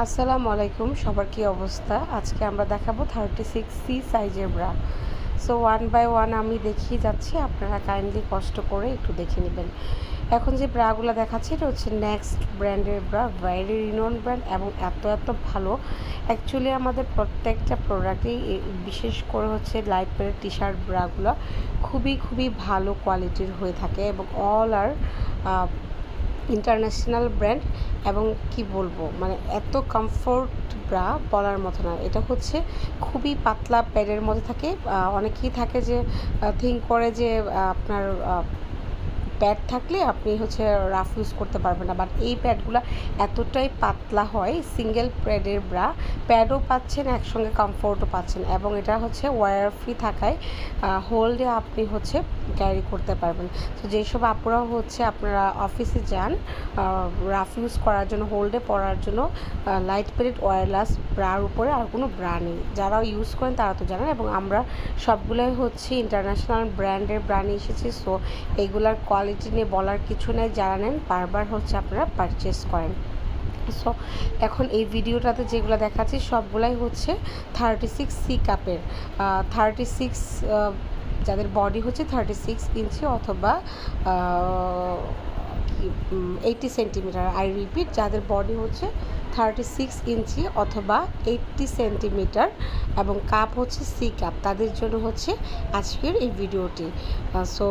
আসসালামু আলাইকুম, সবার কী অবস্থা? আজকে আমরা দেখাবো 36C সাইজের bra. So one by one আমি দেখিয়ে যাচ্ছি, আপনারা কাইন্ডলি কষ্ট করে একটু দেখে নেবেন। এখন যে ব্রাগুলো দেখাচ্ছি এটা হচ্ছে নেক্সট ব্র্যান্ডের ব্রা, ভেরি রিনোন ব্র্যান্ড এবং এত ভালো। অ্যাকচুয়ালি আমাদের প্রত্যেকটা প্রোডাক্টেই বিশেষ করে হচ্ছে লাইট ওয়েট টি শার্ট ব্রাগুলো খুবই ভালো কোয়ালিটির হয়ে থাকে এবং অল আর ইন্টারন্যাশনাল ব্র্যান্ড। এবং কি বলবো, মানে এত কমফোর্ট ব্রা বলার মতো না। এটা হচ্ছে খুবই পাতলা প্যাডের মধ্যে থাকে। অনেকেই থাকে যে থিঙ্ক করে যে আপনার প্যাড থাকলে আপনি হচ্ছে রাফ ইউজ করতে পারবেন না, বাট এই প্যাডগুলো এতটাই পাতলা হয়, সিঙ্গেল প্যাডের ব্রা, প্যাডও পাচ্ছেন একসঙ্গে কমফোর্টও পাচ্ছেন এবং এটা হচ্ছে ওয়্যার ফ্রি থাকায় হোল্ডে আপনি হচ্ছে ক্যারি করতে পারবেন। তো যেসব আপুরা হচ্ছে আপনারা অফিসে যান রাফ ইউজ করার জন্য, হোল্ডে পরার জন্য লাইট প্যাডেড ওয়্যারলেস ব্রার উপরে আর কোনো ব্রা নেই, যারা ইউজ করেন তারা তো জানেন। এবং আমরা সবগুলোই হচ্ছে ইন্টারন্যাশনাল ব্র্যান্ডের ব্রা নিয়ে এসেছি। সো এইগুলার কোয়ালিটি নিয়ে বলার কিছু নেই, যারা নেন বারবার হচ্ছে আপনারা পারচেস করেন। সো এখন এই ভিডিওটাতে যেগুলো দেখাচ্ছি সবগুলাই হচ্ছে 36C কাপের, 36 যাদের বডি হচ্ছে 36 ইঞ্চি অথবা 80 সেন্টিমিটার। আই রিপিট, যাদের বডি হচ্ছে 36 ইঞ্চি অথবা 80 সেন্টিমিটার এবং কাপ হচ্ছে সি কাপ, তাদের জন্য হচ্ছে আজকের এই ভিডিওটি। সো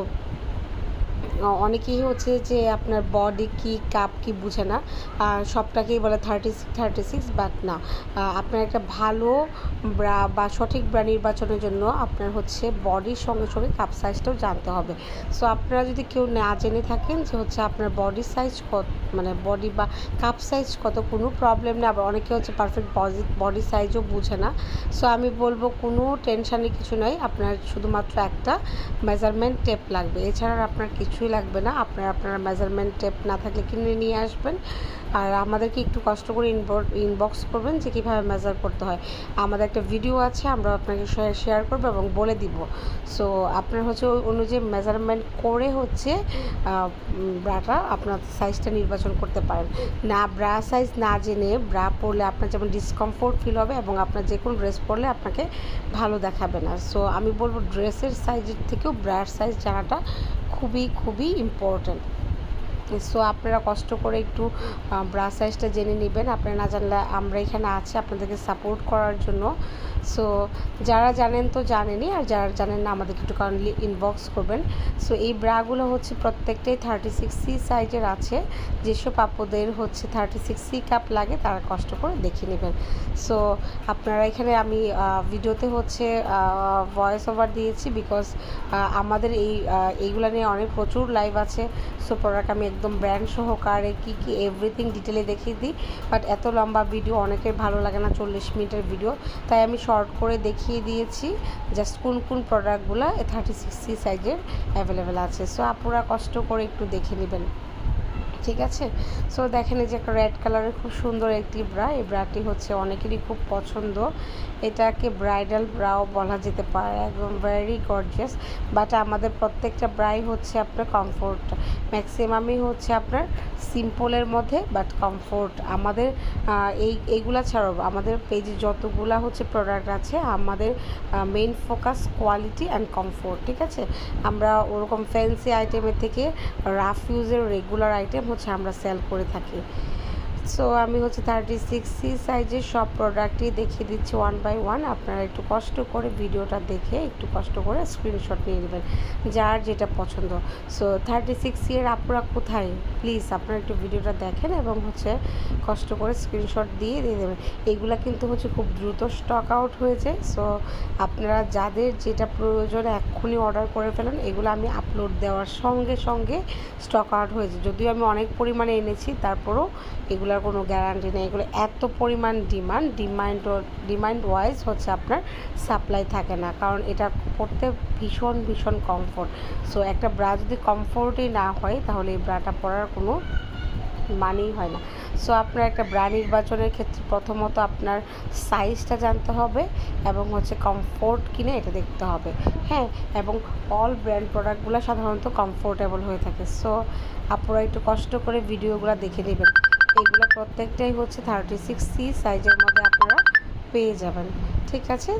অনেকেই হচ্ছে যে আপনার বডি কি কাপ কি বুঝে না, সবটাকেই বলে 36, বাট না। আপনার একটা ভালো ব্রা বা সঠিক ব্রা নির্বাচনের জন্য আপনার হচ্ছে বডির সঙ্গে কাপ সাইজটাও জানতে হবে। সো আপনারা যদি কেউ না জেনে থাকেন যে হচ্ছে আপনার বডি সাইজ কত, মানে বডি বা কাপ সাইজ কত, কোনো প্রবলেম নেই। আবার অনেকে হচ্ছে পারফেক্ট বডি সাইজও বুঝে না। সো আমি বলবো কোনো টেনশানের কিছু নয়, আপনার শুধুমাত্র একটা মেজারমেন্ট টেপ লাগবে, এছাড়া আপনার কিছুই লাগবে না। আপনার মেজারমেন্ট টেপ না থাকলে কিনে নিয়ে আসবেন, আর আমাদেরকে একটু কষ্ট করে ইনবক্স করবেন যে কীভাবে মেজার করতে হয়। আমাদের একটা ভিডিও আছে, আমরা আপনাকে শেয়ার করবো এবং বলে দিব। সো আপনার হচ্ছে ওই অনুযায়ী মেজারমেন্ট করে হচ্ছে ব্রাটা আপনার সাইজটা নির্বাচন করতে পারেন। না ব্রা সাইজ না জেনে ব্রা পরলে আপনার যেমন ডিসকমফোর্ট ফিল হবে এবং আপনার যে কোনো ড্রেস পরলে আপনাকে ভালো দেখাবে না। সো আমি বলবো ড্রেসের সাইজের থেকেও ব্রার সাইজ জানাটা খুবই ইম্পর্ট্যান্ট। সো আপনারা কষ্ট করে একটু ব্রা সাইজটা জেনে নেবেন। আপনারা না জানলে আমরা এখানে আছি আপনাদেরকে সাপোর্ট করার জন্য। সো যারা জানেন তো জানেনই, আর যারা জানেন না আমাদেরকে একটু কাইন্ডলি ইনবক্স করবেন। সো এই ব্রাগুলো হচ্ছে প্রত্যেকটাই 36C সাইজের আছে। যেসব আপুদের হচ্ছে 36C কাপ লাগে তারা কষ্ট করে দেখে নেবেন। সো আপনারা এখানে আমি ভিডিওতে হচ্ছে ভয়েস ওভার দিয়েছি, বিকজ আমাদের এইগুলো নিয়ে অনেক প্রচুর লাইভ আছে। সো প্রোডাক্ট আমি একদম ব্র্যান্ড সহকারে কী এভরিথিং ডিটেলে দেখিয়ে দিই, বাট এত লম্বা ভিডিও অনেকের ভালো লাগে না, 40 মিনিটের ভিডিও, তাই আমি শর্ট করে দেখিয়ে দিয়েছি জাস্ট কোন প্রোডাক্টগুলো 36C সাইজের অ্যাভেলেবেল আছে। সো আপনারা কষ্ট করে একটু দেখে নেবেন, ঠিক আছে? সো দেখেন এই যে একটা রেড কালারের খুব সুন্দর একটি ব্রা, এই ব্রাটি হচ্ছে অনেকেরই খুব পছন্দ। এটাকে ব্রাইডাল ব্রাও বলা যেতে পারে, একদম ভেরি গর্জিয়াস। বাট আমাদের প্রত্যেকটা ব্রাই হচ্ছে আপনার কমফোর্ট, ম্যাক্সিমামই হচ্ছে আপনার সিম্পলের মধ্যে বাট কমফোর্ট। আমাদের এইগুলা ছাড়াও আমাদের পেজে যতগুলা হচ্ছে প্রোডাক্ট আছে, আমাদের main focus quality and comfort, ঠিক আছে? আমরা ওরকম ফ্যান্সি আইটেমের থেকে রাফ ইউজের রেগুলার আইটেম হচ্ছে আমরা সেল করে থাকি। সো আমি হচ্ছে 36C সাইজের সব প্রোডাক্টই দেখিয়ে দিচ্ছি ওয়ান বাই ওয়ান। আপনারা একটু কষ্ট করে ভিডিওটা দেখে একটু কষ্ট করে স্ক্রিনশট নিয়ে নেবেন যার যেটা পছন্দ। সো 36C এর আপুরা কোথায়, প্লিজ আপনারা একটু ভিডিওটা দেখেন এবং হচ্ছে কষ্ট করে স্ক্রিনশট দিয়ে দেবেন। এগুলা কিন্তু হচ্ছে খুব দ্রুত স্টক আউট হয়ে যায়। সো আপনারা যাদের যেটা প্রয়োজন এক্ষুনি অর্ডার করে ফেলেন, এগুলো আমি আপলোড দেওয়ার সঙ্গে স্টক আউট হয়ে যায়। যদিও আমি অনেক পরিমাণে এনেছি, তারপরও এগুলোর কোনো গ্যারান্টি নেই। এগুলো এত পরিমাণ ডিমান্ড ওয়াইজ হচ্ছে আপনার সাপ্লাই থাকে না, কারণ এটা পরতে ভীষণ কমফোর্ট। সো একটা ব্রা যদি কমফোর্টই না হয় তাহলে এই ব্রাটা পরার কোনো মানেই হয় না। সো আপনার একটা ব্রা নির্বাচনের ক্ষেত্রে প্রথমত আপনার সাইজটা জানতে হবে এবং হচ্ছে কমফোর্ট কিনে এটা দেখতে হবে, হ্যাঁ। এবং অল ব্র্যান্ড প্রোডাক্টগুলো সাধারণত কমফোর্টেবল হয়ে থাকে। সো আপনারা একটু কষ্ট করে ভিডিওগুলো দেখে নেবেন। এগুলো প্রত্যেকটাই হচ্ছে 36C সাইজের মধ্যে আপনারা পেয়ে যাবেন। ঠিক আছে,